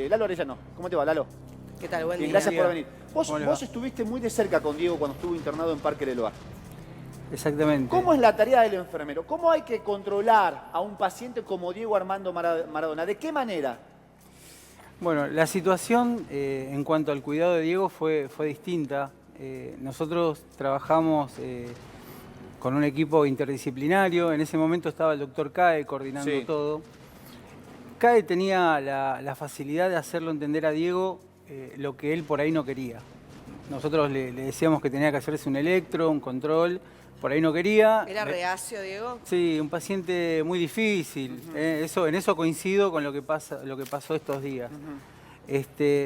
Lalo Arellano, ¿cómo te va, Lalo? ¿Qué tal? Buen Bien, día. gracias por venir. Vos estuviste muy de cerca con Diego cuando estuvo internado en Parque Leloir. Exactamente. ¿Cómo es la tarea del enfermero? ¿Cómo hay que controlar a un paciente como Diego Armando Maradona? ¿De qué manera? Bueno, la situación en cuanto al cuidado de Diego fue distinta. Nosotros trabajamos con un equipo interdisciplinario. En ese momento estaba el doctor Cae coordinando todo. Cae tenía la facilidad de hacerlo entender a Diego lo que él por ahí no quería. Nosotros le decíamos que tenía que hacerse un electro, un control. Por ahí no quería. ¿Era reacio, Diego? Sí, un paciente muy difícil. En eso coincido con lo que pasó estos días.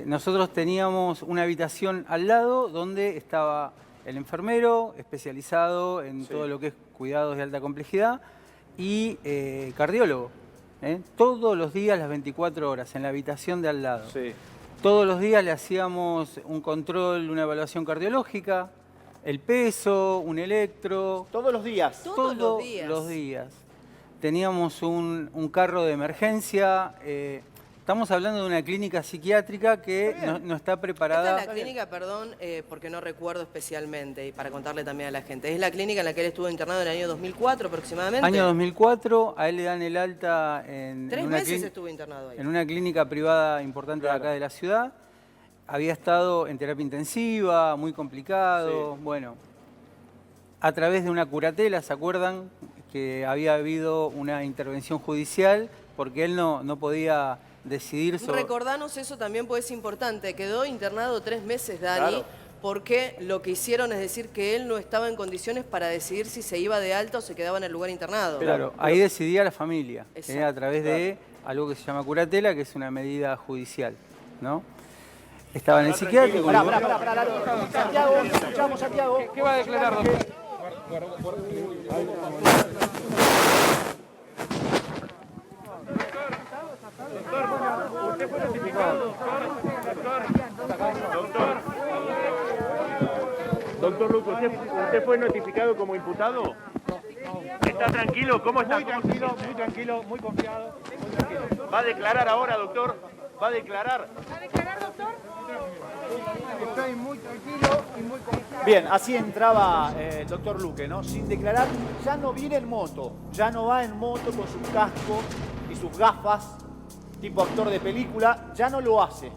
Nosotros teníamos una habitación al lado donde estaba el enfermero especializado en todo lo que es cuidados de alta complejidad y cardiólogo. Todos los días, las 24 horas, en la habitación de al lado. Sí. Todos los días le hacíamos un control, una evaluación cardiológica. El peso, un electro. ¿Todos los días? Todos los días. Los días. Teníamos un carro de emergencia. Estamos hablando de una clínica psiquiátrica que no está preparada. Esta es la clínica, perdón, porque no recuerdo especialmente, y para contarle también a la gente. Es la clínica en la que él estuvo internado en el año 2004 aproximadamente. Año 2004, a él le dan el alta en 3 meses estuvo internado ahí. En una clínica privada importante de acá de la ciudad. Había estado en terapia intensiva, muy complicado. Bueno, a través de una curatela, ¿se acuerdan? Que había habido una intervención judicial porque él no podía decidir sobre... Recordanos eso también, pues es importante. Quedó internado 3 meses, Dani, porque lo que hicieron es decir que él no estaba en condiciones para decidir si se iba de alta o se quedaba en el lugar internado. Claro, ahí decidía la familia, a través de algo que se llama curatela, que es una medida judicial, ¿no? Estaba en el psiquiátrico. Pará, Lalo. Santiago, escuchamos, Santiago. ¿Qué va a declarar, doctor? ¿Usted fue notificado? Doctor Luco, ¿usted fue notificado como imputado? ¿Está tranquilo? ¿Cómo está? Muy tranquilo, muy confiado, muy tranquilo. ¿Va a declarar ahora, doctor? ¿Va a declarar? ¿Va a declarar, doctor? Estoy muy tranquilo y muy confiado. Bien, así entraba el doctor Luque, ¿no? Sin declarar, ya no viene en moto, ya no va en moto con su casco y sus gafas, tipo actor de película, ya no lo hace.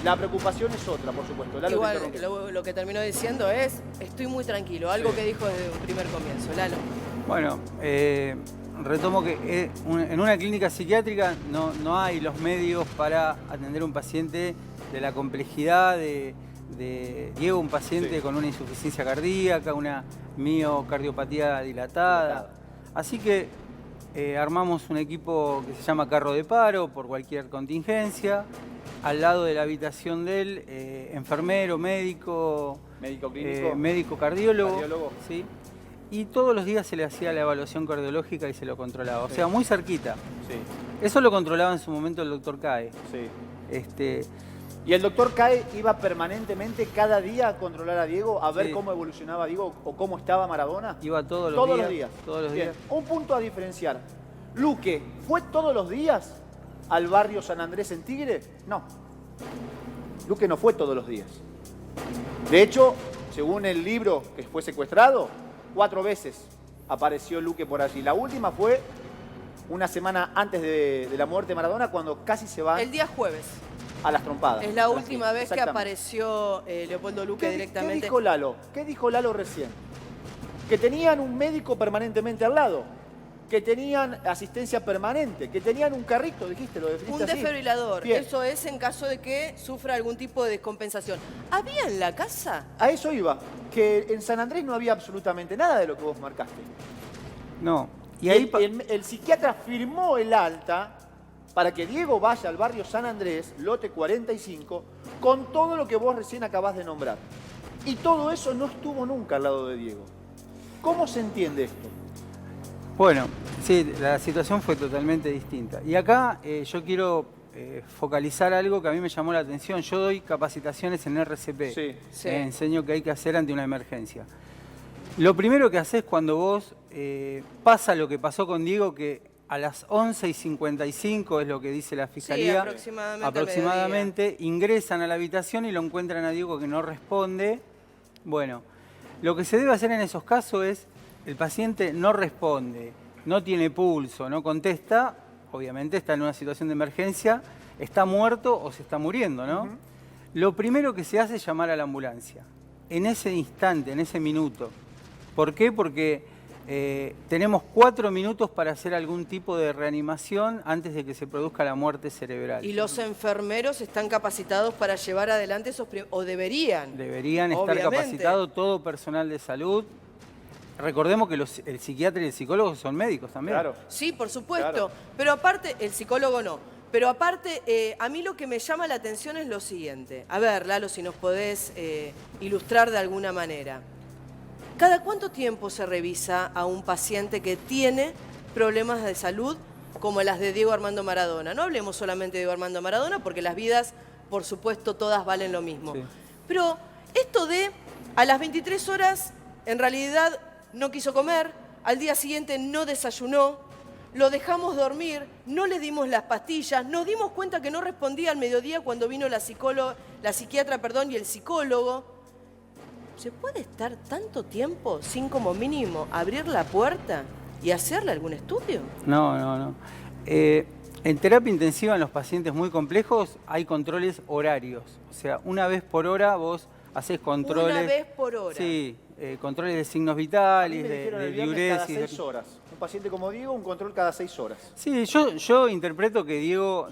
La preocupación es otra, por supuesto. Lalo, igual, lo que terminó diciendo es, estoy muy tranquilo, algo que dijo desde un primer comienzo. Lalo. Bueno, retomo que en una clínica psiquiátrica no hay los medios para atender a un paciente de la complejidad de Diego, un paciente con una insuficiencia cardíaca, una miocardiopatía dilatada. Así que armamos un equipo que se llama carro de paro por cualquier contingencia. Al lado de la habitación de él, enfermero, médico clínico, médico cardiólogo. ¿Sí? Y todos los días se le hacía la evaluación cardiológica y se lo controlaba. O sea, muy cerquita. Eso lo controlaba en su momento el doctor Cae. ¿Y el doctor Cae iba permanentemente cada día a controlar a Diego, a ver cómo evolucionaba Diego o cómo estaba Maradona? Iba todos los días. Todos los días. Un punto a diferenciar. Luque, ¿fue todos los días al barrio San Andrés en Tigre? No. Luque no fue todos los días. De hecho, según el libro que fue secuestrado, 4 veces apareció Luque por allí. La última fue una semana antes de la muerte de Maradona, cuando casi se va... El día jueves. A las trompadas. Es la última vez que apareció Leopoldo Luque directamente. ¿Qué dijo Lalo? ¿Qué dijo Lalo recién? Que tenían un médico permanentemente al lado, que tenían asistencia permanente, que tenían un carrito, dijiste, lo definiste así. Un desfibrilador. Bien. Eso es en caso de que sufra algún tipo de descompensación. ¿Había en la casa? A eso iba, que en San Andrés no había absolutamente nada de lo que vos marcaste. No. Y ahí el psiquiatra firmó el alta para que Diego vaya al barrio San Andrés, lote 45, con todo lo que vos recién acabás de nombrar. Y todo eso no estuvo nunca al lado de Diego. ¿Cómo se entiende esto? Bueno, sí, la situación fue totalmente distinta. Y acá yo quiero focalizar algo que a mí me llamó la atención. Yo doy capacitaciones en RCP. Enseño qué hay que hacer ante una emergencia. Lo primero que haces cuando vos pasa lo que pasó con Diego, que a las 11:55 es lo que dice la Fiscalía. Sí, aproximadamente ingresan a la habitación y lo encuentran a Diego que no responde. Bueno, lo que se debe hacer en esos casos es, el paciente no responde, no tiene pulso, no contesta, obviamente está en una situación de emergencia, está muerto o se está muriendo, ¿no? Lo primero que se hace es llamar a la ambulancia. En ese instante, en ese minuto. ¿Por qué? Porque tenemos 4 minutos para hacer algún tipo de reanimación antes de que se produzca la muerte cerebral. Y los enfermeros están capacitados para llevar adelante esos o deberían. Deberían estar capacitados todo personal de salud. Recordemos que el psiquiatra y el psicólogo son médicos también. Claro. Sí, por supuesto. Claro. Pero aparte, el psicólogo no. Pero aparte, a mí lo que me llama la atención es lo siguiente. A ver, Lalo, si nos podés ilustrar de alguna manera. ¿Cada cuánto tiempo se revisa a un paciente que tiene problemas de salud como las de Diego Armando Maradona? No hablemos solamente de Diego Armando Maradona porque las vidas, por supuesto, todas valen lo mismo. Sí. Pero esto de a las 23 horas, en realidad no quiso comer, al día siguiente no desayunó, lo dejamos dormir, no le dimos las pastillas, nos dimos cuenta que no respondía al mediodía cuando vino la psiquiatra y el psicólogo. ¿Se puede estar tanto tiempo sin como mínimo abrir la puerta y hacerle algún estudio? No. En terapia intensiva en los pacientes muy complejos hay controles horarios. O sea, una vez por hora vos haces controles. Una vez por hora. Sí, controles de signos A mí vitales, me dijeron de el viernes cada diuresis. 6 horas. Un paciente como Diego, un control cada 6 horas. Sí, yo interpreto que Diego,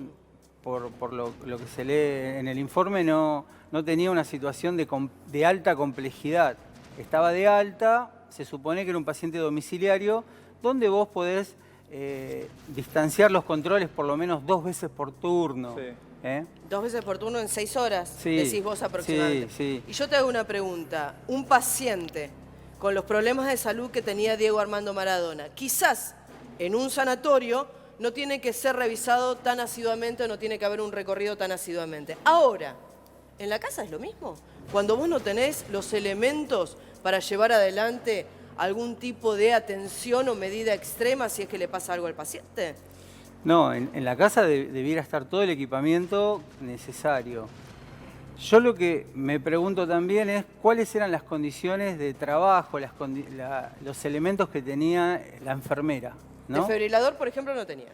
por lo que se lee en el informe, no tenía una situación de alta complejidad. Estaba de alta, se supone que era un paciente domiciliario, donde vos podés distanciar los controles por lo menos 2 veces por turno. Sí. 2 veces por turno en 6 horas, Sí, decís vos aproximadamente. sí. Y yo te hago una pregunta. Un paciente con los problemas de salud que tenía Diego Armando Maradona, quizás en un sanatorio no tiene que ser revisado tan asiduamente o no tiene que haber un recorrido tan asiduamente. Ahora, ¿en la casa es lo mismo? Cuando vos no tenés los elementos para llevar adelante algún tipo de atención o medida extrema si es que le pasa algo al paciente. No, en la casa debiera estar todo el equipamiento necesario. Yo lo que me pregunto también es cuáles eran las condiciones de trabajo, los elementos que tenía la enfermera, ¿no? Desfibrilador, por ejemplo, no tenía.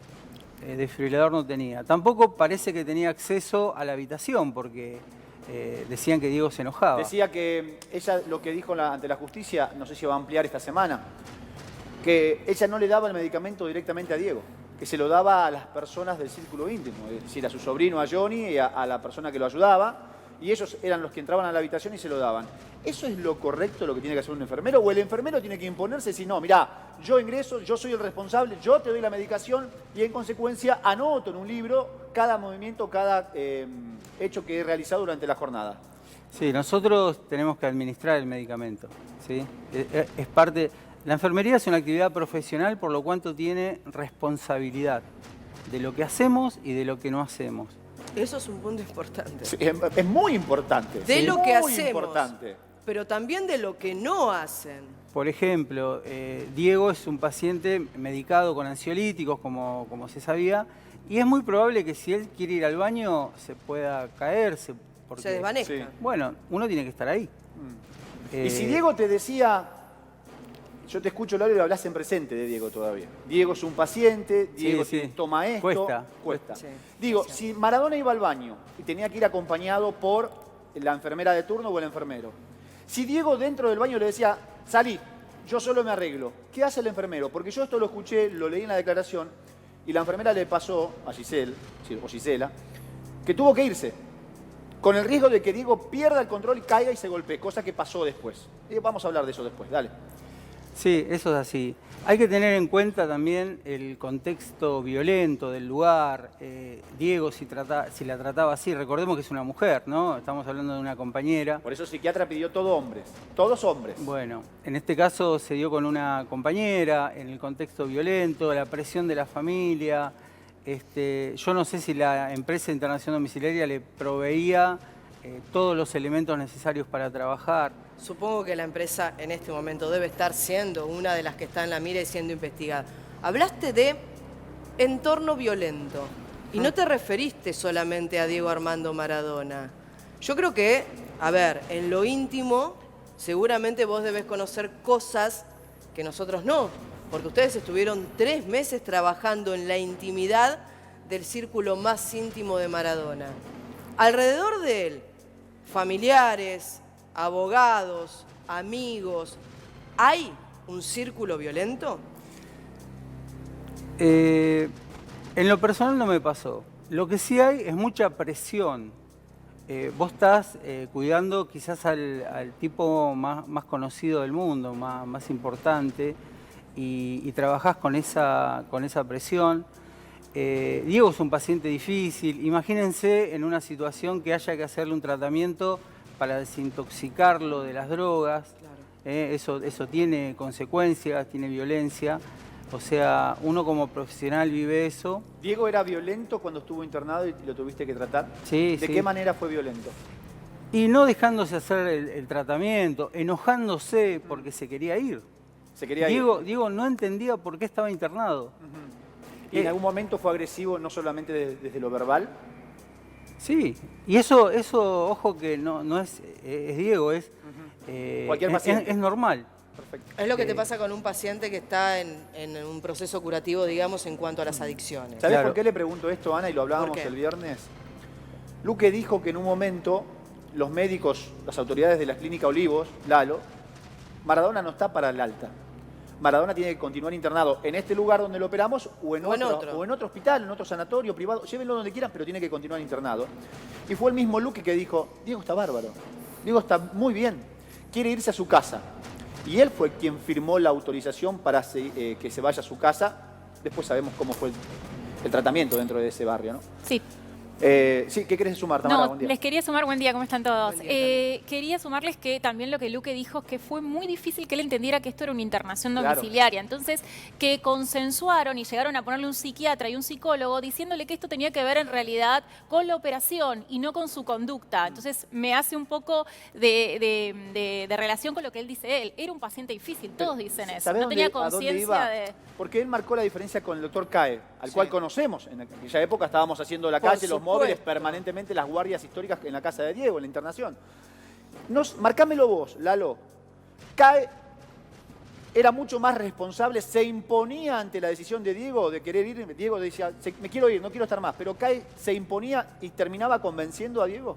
Desfibrilador no tenía. Tampoco parece que tenía acceso a la habitación porque decían que Diego se enojaba. Decía que ella lo que dijo ante la justicia, no sé si va a ampliar esta semana, que ella no le daba el medicamento directamente a Diego, que se lo daba a las personas del círculo íntimo, es decir, a su sobrino, a Johnny, y a la persona que lo ayudaba, y ellos eran los que entraban a la habitación y se lo daban. ¿Eso es lo correcto, lo que tiene que hacer un enfermero? ¿O el enfermero tiene que imponerse si no, mirá, yo ingreso, yo soy el responsable, yo te doy la medicación y en consecuencia anoto en un libro cada movimiento, cada hecho que he realizado durante la jornada? Sí, nosotros tenemos que administrar el medicamento, ¿sí? Es parte... La enfermería es una actividad profesional, por lo cuanto tiene responsabilidad de lo que hacemos y de lo que no hacemos. Eso es un punto importante. Sí, es muy importante. De sí, lo que muy hacemos, importante. pero también de lo que no hacen. Por ejemplo, Diego es un paciente medicado con ansiolíticos, como se sabía, y es muy probable que si él quiere ir al baño se pueda caer, porque, Se desvanezca. Sí. bueno, uno tiene que estar ahí. Y si Diego te decía, yo te escucho, Lalo, y hablas en presente de Diego todavía. Diego es un paciente, Diego sí. toma esto. Cuesta. Sí. Digo, Sí. si Maradona iba al baño y tenía que ir acompañado por la enfermera de turno o el enfermero, si Diego dentro del baño le decía, salí, yo solo me arreglo, ¿qué hace el enfermero? Porque yo esto lo escuché, lo leí en la declaración, y la enfermera le pasó a Gisela, que tuvo que irse, con el riesgo de que Diego pierda el control y caiga y se golpee, cosa que pasó después. Vamos a hablar de eso después, dale. Sí, eso es así. Hay que tener en cuenta también el contexto violento del lugar. Diego, si la trataba así, recordemos que es una mujer, ¿no? Estamos hablando de una compañera. Por eso el psiquiatra pidió todos hombres. Bueno, en este caso se dio con una compañera, en el contexto violento, la presión de la familia. Yo no sé si la empresa de internación domiciliaria le proveía todos los elementos necesarios para trabajar. Supongo que la empresa en este momento debe estar siendo una de las que está en la mira y siendo investigada. Hablaste de entorno violento. Y no te referiste solamente a Diego Armando Maradona. Yo creo que, a ver, en lo íntimo, seguramente vos debés conocer cosas que nosotros no, porque ustedes estuvieron 3 meses trabajando en la intimidad del círculo más íntimo de Maradona. Alrededor de él, familiares, abogados, amigos, ¿hay un círculo violento? En lo personal no me pasó. Lo que sí hay es mucha presión. Vos estás cuidando quizás al tipo más conocido del mundo, más importante, y trabajás con esa presión. Diego es un paciente difícil. Imagínense en una situación que haya que hacerle un tratamiento para desintoxicarlo de las drogas. Claro. Eso tiene consecuencias, tiene violencia. O sea, uno como profesional vive eso. ¿Diego era violento cuando estuvo internado y lo tuviste que tratar? Sí, ¿De qué manera fue violento? Y no dejándose hacer el tratamiento, enojándose porque se quería ir. Se quería ir. Diego no entendía por qué estaba internado. ¿Y en algún momento fue agresivo no solamente desde lo verbal? Sí, y eso ojo que no es Diego, es, cualquier paciente. Es normal. Perfecto. Es lo que te pasa con un paciente que está en un proceso curativo, digamos, en cuanto a las adicciones. ¿Sabés Claro. por qué le pregunto esto, Ana? Y lo hablábamos el viernes. Luque dijo que en un momento los médicos, las autoridades de la Clínica Olivos, Lalo, Maradona no está para el alta. Maradona tiene que continuar internado en este lugar donde lo operamos o en otro hospital, en otro sanatorio privado. Llévenlo donde quieran, pero tiene que continuar internado. Y fue el mismo Luque que dijo, Diego está bárbaro, Diego está muy bien, quiere irse a su casa. Y él fue quien firmó la autorización para que se vaya a su casa. Después sabemos cómo fue el tratamiento dentro de ese barrio, ¿no? Sí. Sí, ¿qué querés sumar, Tamara? No, Buen día. les quería sumar, buen día, ¿cómo están todos? Buen día, quería sumarles que también lo que Luque dijo es que fue muy difícil que él entendiera que esto era una internación Claro. domiciliaria. Entonces, que consensuaron y llegaron a ponerle un psiquiatra y un psicólogo diciéndole que esto tenía que ver en realidad con la operación y no con su conducta. Entonces, me hace un poco de relación con lo que él dice él. Era un paciente difícil, todos dicen eso. ¿Sabés No tenía a dónde conciencia iba? de... Porque él marcó la diferencia con el doctor Cae, al cual conocemos. En aquella época estábamos haciendo la calle, los móviles, permanentemente las guardias históricas en la casa de Diego, en la internación. Marcámelo vos, Lalo. Cae era mucho más responsable, se imponía ante la decisión de Diego de querer ir. Diego decía, me quiero ir, no quiero estar más. Pero Cae se imponía y terminaba convenciendo a Diego.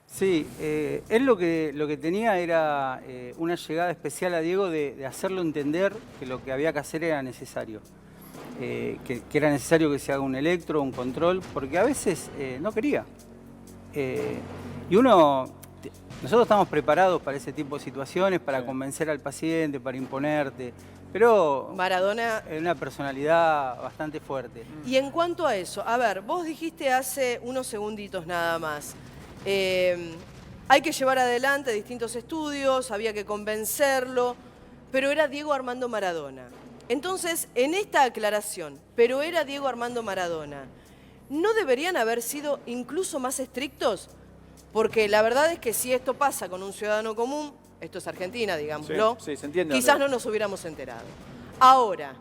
Sí, él lo que tenía era una llegada especial a Diego de hacerlo entender que lo que había que hacer era necesario. Que era necesario que se haga un electro, un control, porque a veces no quería. Y nosotros estamos preparados para ese tipo de situaciones, para convencer al paciente, para imponerte, pero Maradona... es una personalidad bastante fuerte. Y en cuanto a eso, a ver, vos dijiste hace unos segunditos nada más, hay que llevar adelante distintos estudios, había que convencerlo, pero era Diego Armando Maradona. Entonces, en esta aclaración, pero era Diego Armando Maradona, ¿no deberían haber sido incluso más estrictos? Porque la verdad es que si esto pasa con un ciudadano común, esto es Argentina, digámoslo, Sí, se entiende. quizás no nos hubiéramos enterado. Ahora,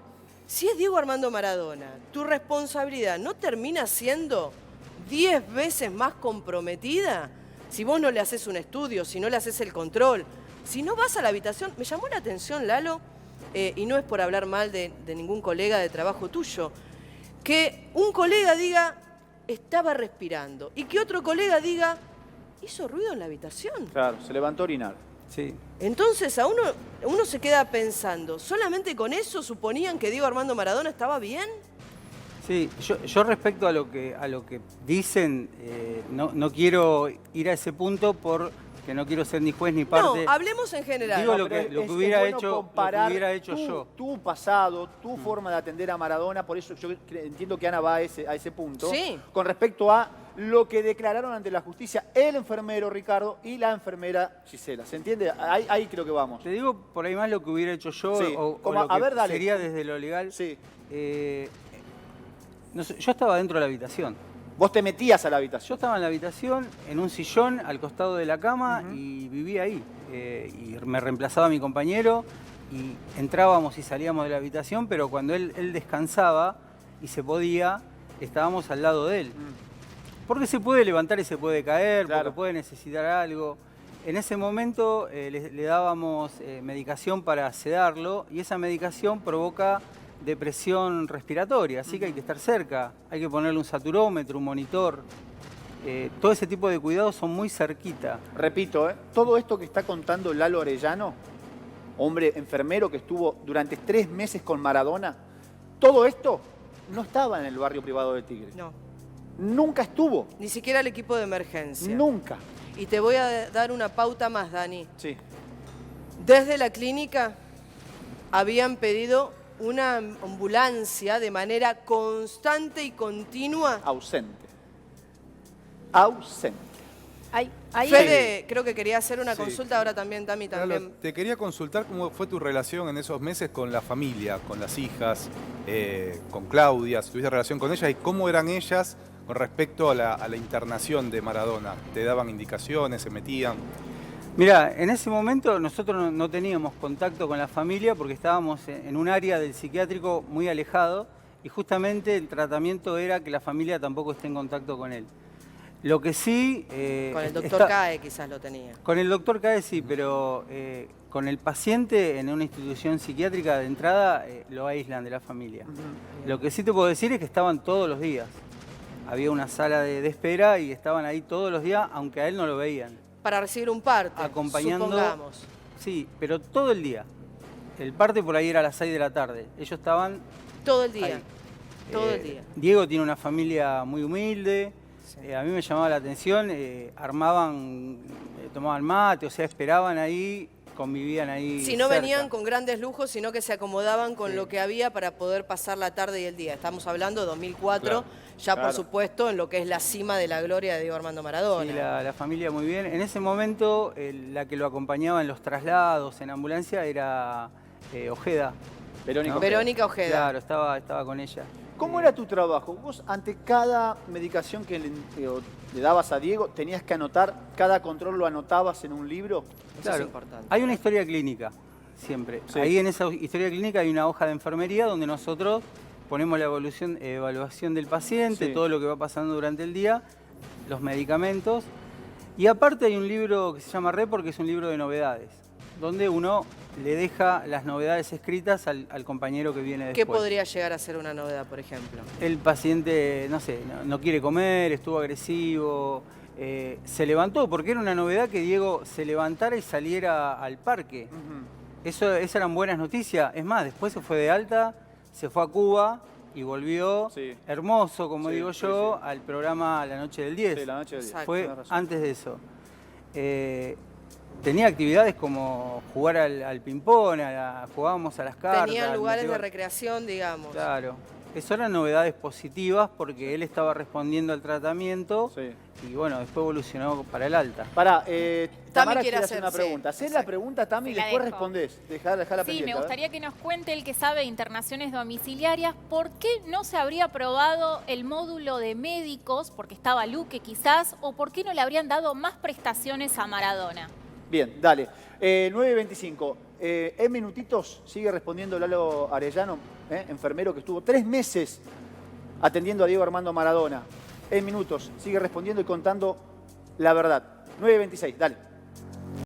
si es Diego Armando Maradona, tu responsabilidad no termina siendo 10 veces más comprometida si vos no le haces un estudio, si no le haces el control, si no vas a la habitación. Me llamó la atención, Lalo, y no es por hablar mal de ningún colega de trabajo tuyo, que un colega diga, estaba respirando, y que otro colega diga, hizo ruido en la habitación. Claro, se levantó a orinar. Sí. Entonces a uno se queda pensando, ¿solamente con eso suponían que Diego Armando Maradona estaba bien? Sí, yo respecto a lo que dicen, no quiero ir a ese punto porque no quiero ser ni juez ni parte. No, hablemos en general. Digo No, lo pero que hubiera hecho yo. Tu pasado, tu forma de atender a Maradona, por eso yo entiendo que Ana va a ese punto. Sí. Con respecto a lo que declararon ante la justicia el enfermero Ricardo y la enfermera Gisela. ¿Se entiende? Ahí creo que vamos. Te digo por ahí más lo que hubiera hecho yo Sí. o Como, lo a que ver, dale. sería desde lo legal. Sí. No sé, yo estaba dentro de la habitación. Vos te metías a la habitación. Yo estaba en la habitación, en un sillón, al costado de la cama, y vivía ahí. Y me reemplazaba mi compañero, y entrábamos y salíamos de la habitación, pero cuando él descansaba, y se podía, estábamos al lado de él. Porque se puede levantar y se puede caer, Claro. porque puede necesitar algo. En ese momento le dábamos medicación para sedarlo y esa medicación provoca depresión respiratoria, así que hay que estar cerca, hay que ponerle un saturómetro, un monitor. Todo ese tipo de cuidados son muy cerquita. Repito, todo esto que está contando Lalo Arellano, hombre enfermero que estuvo durante 3 meses con Maradona, todo esto no estaba en el barrio privado de Tigre. No, Nunca estuvo. ni siquiera el equipo de emergencia. Nunca. Y te voy a dar una pauta más, Dani. Sí. Desde la clínica habían pedido una ambulancia de manera constante y continua. Ausente. Ausente. Ahí Fede, creo que quería hacer una Sí. consulta, ahora también, Tami, Lalo, también. te quería consultar cómo fue tu relación en esos meses con la familia, con las hijas, con Claudia, si tuviste relación con ellas y cómo eran ellas con respecto a la internación de Maradona. ¿Te daban indicaciones, se metían? Mirá, en ese momento nosotros no teníamos contacto con la familia porque estábamos en un área del psiquiátrico muy alejado y justamente el tratamiento era que la familia tampoco esté en contacto con él. Lo que sí... Con el doctor Cae quizás lo tenía. Con el doctor Cae sí, pero con el paciente en una institución psiquiátrica de entrada lo aíslan de la familia. Lo que sí te puedo decir es que estaban todos los días. Había una sala de espera y estaban ahí todos los días, aunque a él no lo veían. Para recibir un parte, Acompañando... supongamos. Sí, pero todo el día. El parte por ahí era a las 6 de la tarde. Ellos estaban Todo el día. ahí. Todo el día. Diego tiene una familia muy humilde. Sí. A mí me llamaba la atención, armaban, tomaban mate, o sea, esperaban ahí, convivían ahí. Si no cerca. venían con grandes lujos, sino que se acomodaban con Sí. lo que había para poder pasar la tarde y el día. Estamos hablando de 2004, Claro. ya Claro. por supuesto en lo que es la cima de la gloria de Diego Armando Maradona. Sí, la familia muy bien. En ese momento, la que lo acompañaba en los traslados, en ambulancia, era Ojeda. Verónica. No. Verónica Ojeda. Claro, estaba con ella. ¿Cómo era tu trabajo? Vos ante cada medicación que le dabas a Diego, tenías que anotar, cada control lo anotabas en un libro. Eso Claro, es importante. hay una historia clínica, siempre. Sí. Ahí en esa historia clínica hay una hoja de enfermería donde nosotros ponemos la evaluación del paciente, Sí. todo lo que va pasando durante el día, los medicamentos. Y aparte hay un libro que se llama Report, que es un libro de novedades, donde uno le deja las novedades escritas al compañero que viene después. ¿Qué podría llegar a ser una novedad, por ejemplo? El paciente, no sé, no quiere comer, estuvo agresivo, se levantó, porque era una novedad que Diego se levantara y saliera al parque. Esas eran buenas noticias. Es más, después se fue de alta, se fue a Cuba y volvió Sí. hermoso, como Sí, digo sí, yo, sí. al programa La Noche del 10. Sí, la noche del día. Exacto. Fue Tenés razón. antes de eso. Tenía actividades como jugar al ping-pong, jugábamos a las cartas. Tenían lugares de motivar- recreación, digamos. Claro. Eso eran novedades positivas porque él estaba respondiendo al tratamiento Sí. y bueno, después evolucionó para el alta. Pará, Tamara quiere quiere hacer una hacer, sí, pregunta. Hacé la exacto. pregunta, Tami, y Se la después dejo. respondés. Dejala Sí, pendiente. me a ver. gustaría que nos cuente el que sabe de internaciones domiciliarias, ¿por qué no se habría aprobado el módulo de médicos, porque estaba Luque quizás, o por qué no le habrían dado más prestaciones a Maradona? Bien, dale. 9:25. En minutitos sigue respondiendo Lalo Arellano, enfermero que estuvo 3 meses atendiendo a Diego Armando Maradona. En minutos sigue respondiendo y contando la verdad. 9:26, dale.